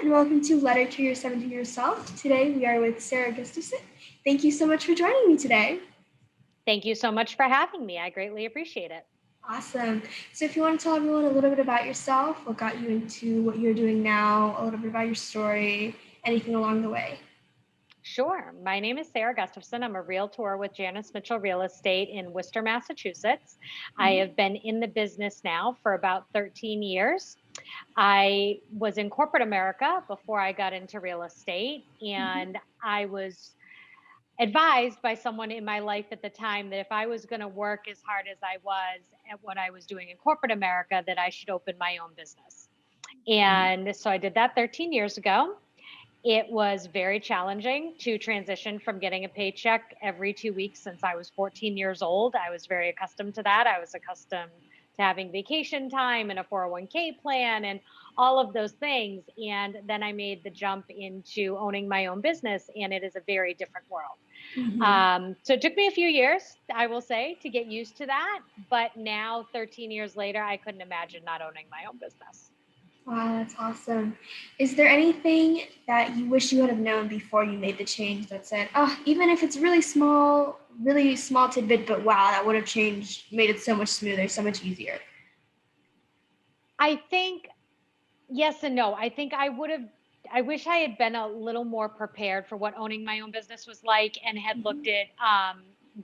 and welcome to Letter to Your 17-Year Self. Today we are with Sarah Gustafson. Thank you so much for joining me today. Thank you so much for having me. I greatly appreciate it. Awesome. So if you want to tell everyone a little bit about yourself, what got you into what you're doing now, a little bit about your story, anything along the way. Sure. My name is Sarah Gustafson. I'm a realtor with Janice Mitchell Real Estate in Worcester, Massachusetts. I Mhm. have been in the business now for about 13 years. I was in corporate America before I got into real estate, Mhm. and I was advised by someone in my life at the time that if I was going to work as hard as I was at what I was doing in corporate America, that I should open my own business. And so I did that 13 years ago. It was very challenging to transition from getting a paycheck every 2 weeks since I was 14 years old. I was very accustomed to that. I was accustomed to having vacation time and a 401k plan and all of those things. And then I made the jump into owning my own business, and it is a very different world. Mhm. So it took me a few years, I will say, to get used to that. But now, 13 years later, I couldn't imagine not owning my own business. Wow, that's awesome. Is there anything that you wish you would have known before you made the change that said, oh, even if it's really small tidbit, but wow, that would have changed, made it so much smoother, so much easier? I think yes and no. I think I wish I had been a little more prepared for what owning my own business was like and had looked Mhm. at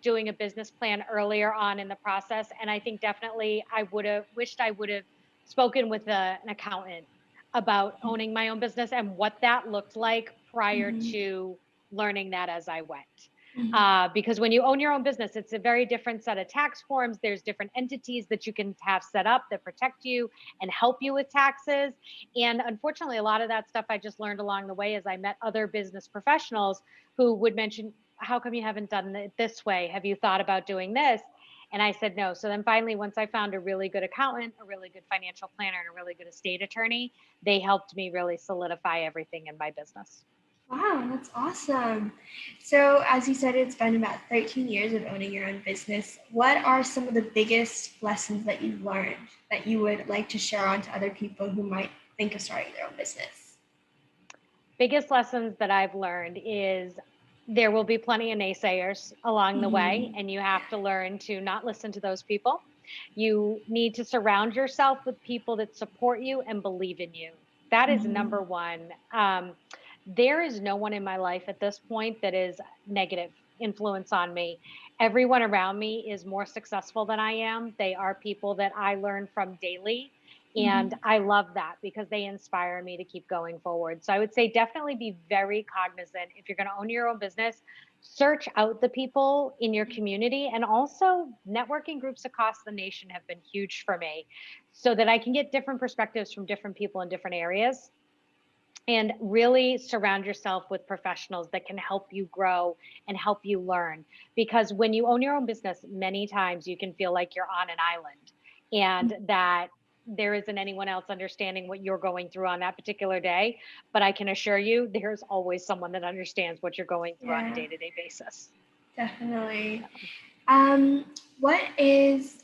doing a business plan earlier on in the process. And I think definitely I would have wished I would have spoken with an accountant about owning my own business and what that looked like prior Mhm. to learning that as I went. Mhm. Because when you own your own business, it's a very different set of tax forms. There's different entities that you can have set up that protect you and help you with taxes. And unfortunately, a lot of that stuff I just learned along the way as I met other business professionals who would mention, how come you haven't done it this way? Have you thought about doing this? And I said no. So then finally, once I found a really good accountant, a really good financial planner, and a really good estate attorney, they helped me really solidify everything in my business. Wow, that's awesome. So, as you said, it's been about 13 years of owning your own business. What are some of the biggest lessons that you've learned that you would like to share on to other people who might think of starting their own business? Biggest lessons that I've learned is there will be plenty of naysayers along the way, Mhm. and you have to learn to not listen to those people. You need to surround yourself with people that support you and believe in you. That is number Mhm. one. There is no one in my life at this point that is negative influence on me. Everyone around me is more successful than I am. They are people that I learn from daily. And Mhm. I love that because they inspire me to keep going forward. So I would say definitely be very cognizant if you're going to own your own business, search out the people in your community. And also, networking groups across the nation have been huge for me so that I can get different perspectives from different people in different areas. And really surround yourself with professionals that can help you grow and help you learn. Because when you own your own business, many times you can feel like you're on an island and that there isn't anyone else understanding what you're going through on that particular day. But I can assure you, there's always someone that understands what you're going through on a Yeah, day to day basis. definitely. Um, what is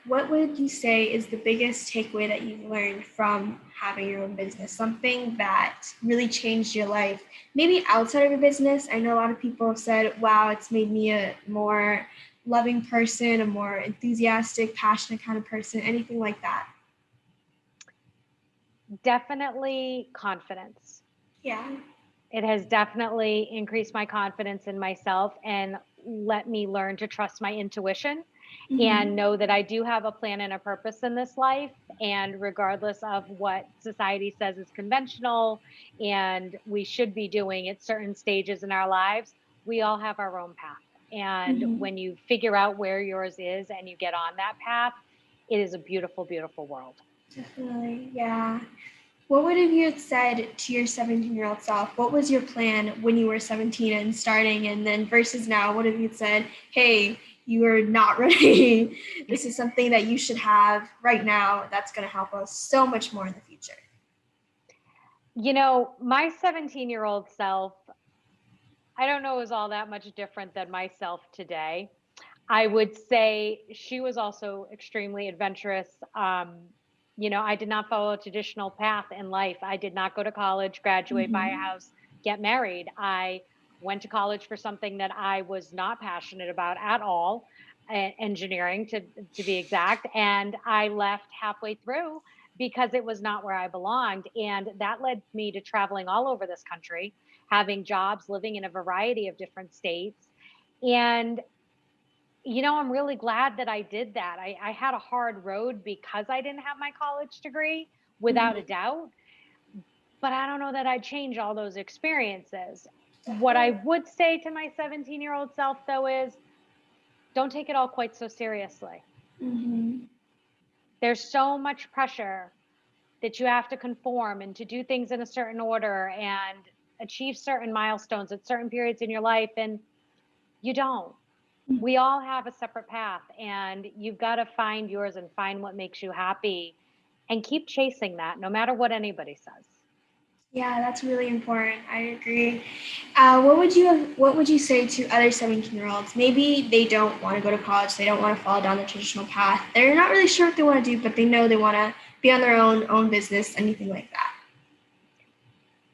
what would you say is the biggest takeaway that you've learned from having your own business? Something that really changed your life, maybe outside of your business. I know a lot of people have said, "Wow, it's made me a more loving person, a more enthusiastic, passionate kind of person." Anything like that? Definitely confidence. Yeah. It has definitely increased my confidence in myself and let me learn to trust my intuition and Mm-hmm. know that I do have a plan and a purpose in this life. And regardless of what society says is conventional and we should be doing at certain stages in our lives, we all have our own path. And Mm-hmm. when you figure out where yours is and you get on that path, it is a beautiful, beautiful world. Definitely. Yeah. What would have you had said to your 17-year-old self? What was your plan when you were 17 and starting? And then versus now, what have you said? Hey, you are not ready. This is something that you should have right now that's going to help us so much more in the future. My 17-year-old self, I don't know, is all that much different than myself today. I would say she was also extremely adventurous. I did not follow a traditional path in life. I did not go to college, graduate, buy a Mm-hmm. house, get married. I went to college for something that I was not passionate about at all, engineering to be exact, and I left halfway through because it was not where I belonged, and that led me to traveling all over this country, having jobs, living in a variety of different states. And I'm really glad that I did that. I had a hard road because I didn't have my college degree, without a Mm-hmm. doubt. But I don't know that I'd change all those experiences. What I Definitely. would say to my 17-year-old self, though, is don't take it all quite so seriously. Mm-hmm. There's so much pressure that you have to conform and to do things in a certain order and achieve certain milestones at certain periods in your life. And you don't. We all have a separate path, and you've got to find yours and find what makes you happy and keep chasing that no matter what anybody says. Yeah, that's really important. I agree. What would you say to other 17-year-olds? Maybe they don't want to go to college. They don't want to follow down the traditional path. They're not really sure what they want to do, but they know they want to be on their own business, anything like that.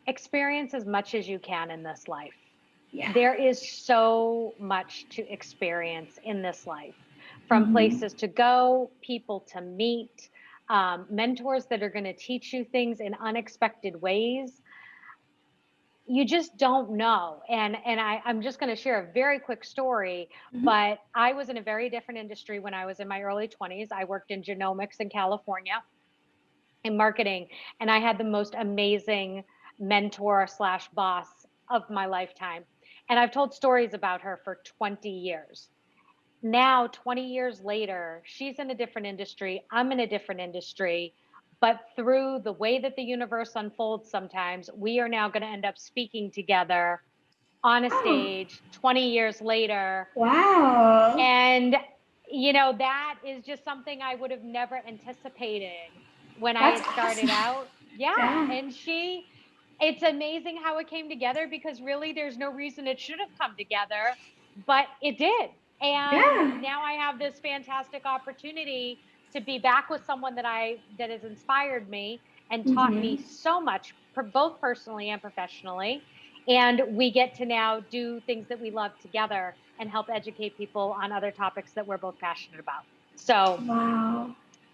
Experience as much as you can in this life. Yeah. There is so much to experience in this life, from Mm-hmm. places to go, people to meet, mentors that are going to teach you things in unexpected ways. You just don't know. I'm just going to share a very quick story, Mm-hmm. but I was in a very different industry when I was in my early 20s. I worked in genomics in California in marketing, and I had the most amazing mentor slash boss of my lifetime. And I've told stories about her for 20 years. Now, 20 years later, she's in a different industry. I'm in a different industry. But through the way that the universe unfolds, sometimes we are now going to end up speaking together on a Oh, stage 20 years later. wow. And, that is just something I would have never anticipated when I That's had awesome. started out. Yeah. Yeah. And it's amazing how it came together because really there's no reason it should have come together, but it did. And Yeah. now I have this fantastic opportunity to be back with someone that has inspired me and taught me Mm-hmm. so much, both personally and professionally. And we get to now do things that we love together and help educate people on other topics that we're both passionate about. So Wow. you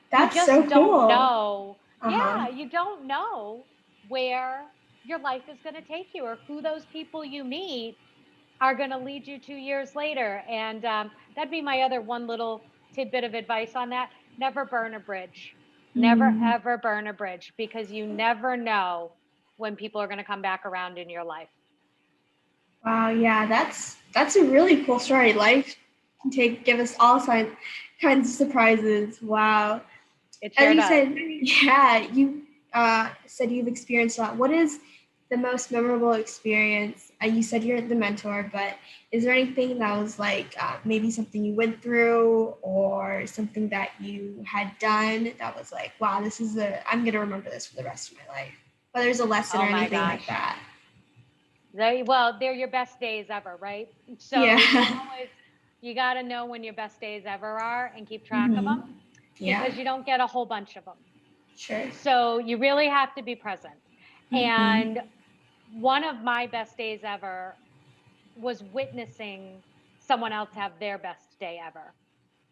That's just so don't cool. know. Uh-huh. Yeah, you don't know where your life is going to take you or who those people you meet are going to lead you 2 years later. And that'd be my other one little tidbit of advice on that. Never burn a bridge. Never, Mm. ever burn a bridge because you never know when people are going to come back around in your life. Wow, yeah, that's a really cool story. Life can give us all kinds of surprises. Wow. It As sure you does. said, yeah, you said you've experienced a lot. What is the most memorable experience? You said you're the mentor, but is there anything that was like maybe something you went through or something that you had done that was like, wow, I'm gonna remember this for the rest of my life. Whether it's a lesson or Oh my anything like gosh. that. Well, they're your best days ever, right? So Yeah. you got to know when your best days ever are and keep track of Hmm. them Yeah. because you don't get a whole bunch of them. Sure. So you really have to be present. Hmm. And one of my best days ever was witnessing someone else have their best day ever.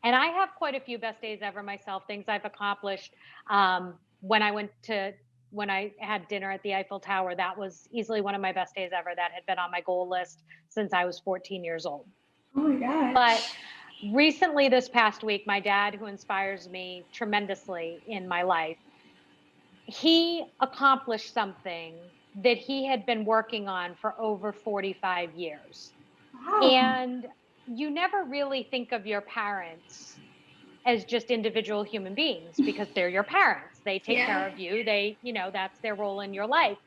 And I have quite a few best days ever myself, things I've accomplished. When I went to when I had dinner at the Eiffel Tower, that was easily one of my best days ever. That had been on my goal list since I was 14 years old. Oh my But gosh. recently, this past week, my dad, who inspires me tremendously in my life, he accomplished something that he had been working on for over 45 years. Wow. And you never really think of your parents as just individual human beings because they're your parents. They take Yeah. care of you. That's their role in your life.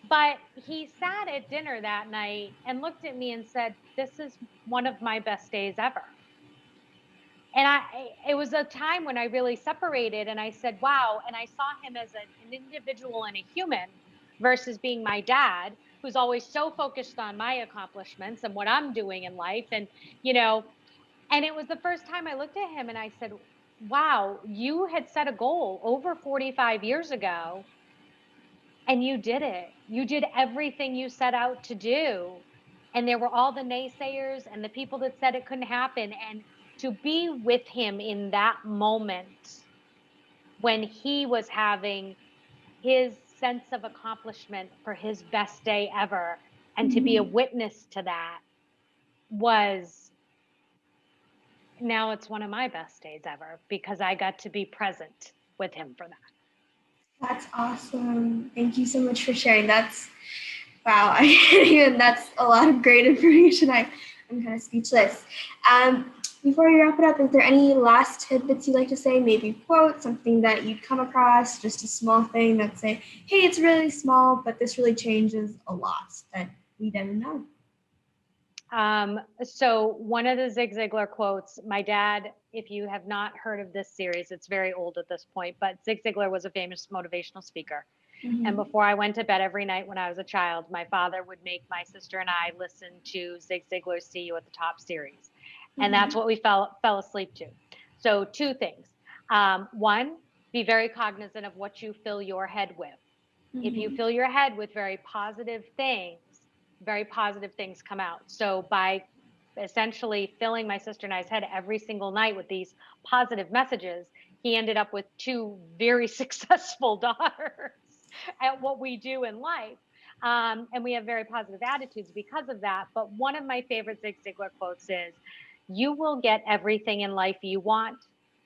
But he sat at dinner that night and looked at me and said, "This is one of my best days ever." And it was a time when I really separated and I said, "Wow." And I saw him as an individual and a human versus being my dad, who's always so focused on my accomplishments and what I'm doing in life. And, you know, and it was the first time I looked at him and I said, wow, you had set a goal over 45 years ago and you did it. You did everything you set out to do. And there were all the naysayers and the people that said it couldn't happen. And to be with him in that moment when he was having his sense of accomplishment for his best day ever, and to be a Mhm. witness to that was, now it's one of my best days ever because I got to be present with him for that. That's awesome. Thank you so much for sharing. That's wow. I can't even. That's a lot of great information. I'm kind of speechless. Before we wrap it up, is there any last tidbits you'd like to say? Maybe quote something that you'd come across, just a small thing that say, "Hey, it's really small, but this really changes a lot that we didn't know." So one of the Zig Ziglar quotes, my dad, if you have not heard of this series, it's very old at this point, but Zig Ziglar was a famous motivational speaker. And Mm-hmm. before I went to bed every night when I was a child, my father would make my sister and I listen to Zig Ziglar's See You at the Top series. And that's Mm-hmm. what we fell asleep to. So two things. One, be very cognizant of what you fill your head with. If you Mm-hmm. fill your head with very positive things come out. So by essentially filling my sister and I's head every single night with these positive messages, he ended up with two very successful daughters at what we do in life. And we have very positive attitudes because of that. But one of my favorite Zig Ziglar quotes is, "You will get everything in life you want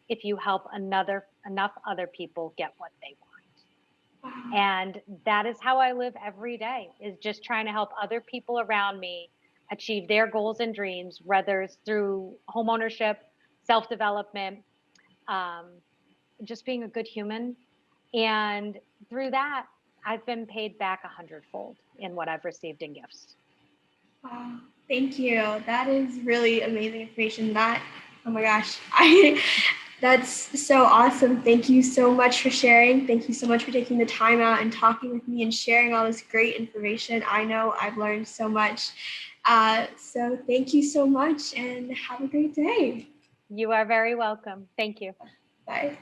if you help enough other people get what they want." Wow. And that is how I live every day, is just trying to help other people around me achieve their goals and dreams, whether it's through home ownership, self-development, um, just being a good human. And through that, I've been paid back 100-fold in what I've received in gifts. Wow. Thank you. That is really amazing information. That, oh my gosh, I that's so awesome. Thank you so much for sharing. Thank you so much for taking the time out and talking with me and sharing all this great information. I know I've learned so much. So thank you so much and have a great day. You are very welcome. Thank you. Bye.